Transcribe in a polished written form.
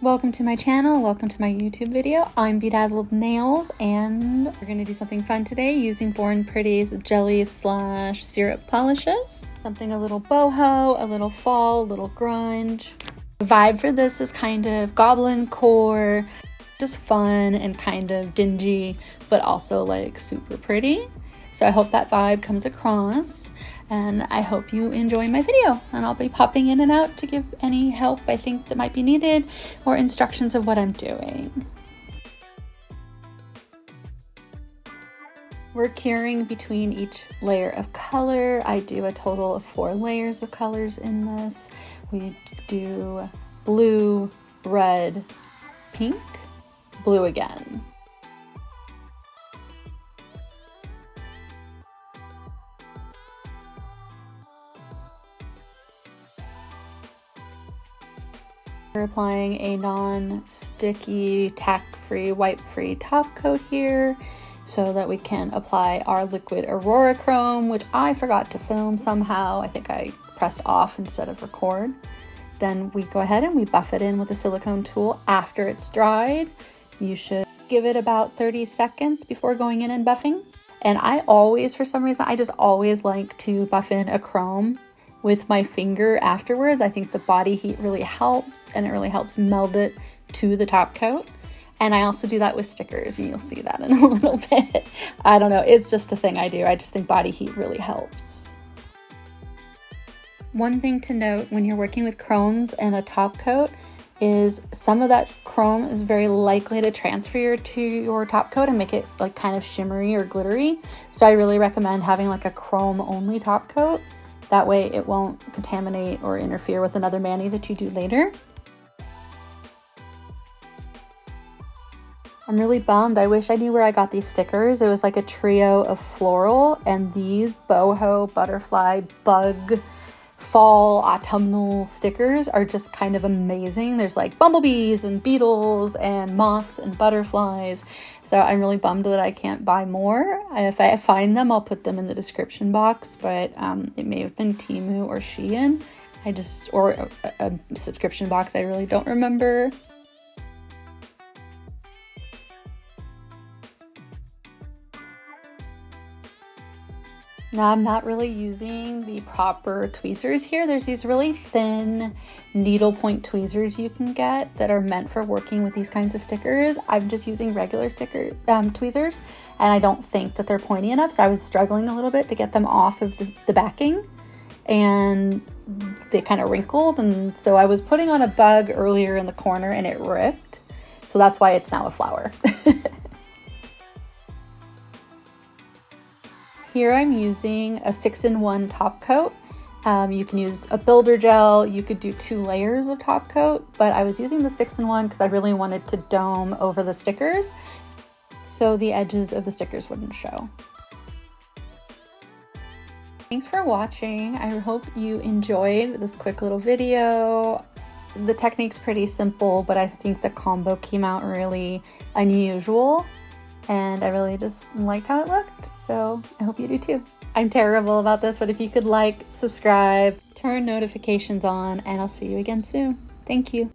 Welcome to my channel, welcome to my YouTube video. I'm BDazzldNails and we're going to do something fun today using BornPretty's jelly / syrup polishes. Something a little boho, a little fall, a little grunge. The vibe for this is kind of Goblincore, just fun and kind of dingy, but also like super pretty. So I hope that vibe comes across and I hope you enjoy my video, and I'll be popping in and out to give any help I think that might be needed or instructions of what I'm doing. We're curing between each layer of color. I do a total of 4 layers of colors in this. We do blue, red, pink, blue again. We're applying a non-sticky, tack-free, wipe-free top coat here so that we can apply our liquid Aurora chrome, which I forgot to film somehow. I think I pressed off instead of record. Then we go ahead and we buff it in with a silicone tool after it's dried. You should give it about 30 seconds before going in and buffing. And I always, for some reason, I just always like to buff in a chrome with my finger afterwards. I think the body heat really helps, and it really helps meld it to the top coat. And I also do that with stickers, and you'll see that in a little bit. I don't know, it's just a thing I do. I just think body heat really helps. One thing to note when you're working with chromes and a top coat is some of that chrome is very likely to transfer to your top coat and make it like kind of shimmery or glittery. So I really recommend having like a chrome only top coat. That way it won't contaminate or interfere with another mani that you do later. I'm really bummed. I wish I knew where I got these stickers. It was like a trio of floral, and these boho, butterfly, bug, fall, autumnal stickers are just kind of amazing. There's like bumblebees and beetles and moths and butterflies. So I'm really bummed that I can't buy more. If I find them, I'll put them in the description box, but it may have been Temu or Shein. Or a subscription box, I really don't remember. Now I'm not really using the proper tweezers here. There's these really thin needlepoint tweezers you can get that are meant for working with these kinds of stickers. I'm just using regular tweezers, and I don't think that they're pointy enough, so I was struggling a little bit to get them off of the backing, and they kind of wrinkled, and so I was putting on a bug earlier in the corner and it ripped, so that's why it's now a flower. Here I'm using a 6-in-1 top coat. You can use a builder gel, you could do 2 layers of top coat, but I was using the 6-in-1 because I really wanted to dome over the stickers so the edges of the stickers wouldn't show. Thanks for watching. I hope you enjoyed this quick little video. The technique's pretty simple, but I think the combo came out really unusual. And I really just liked how it looked, so I hope you do too. I'm terrible about this, but if you could like, subscribe, turn notifications on, and I'll see you again soon. Thank you.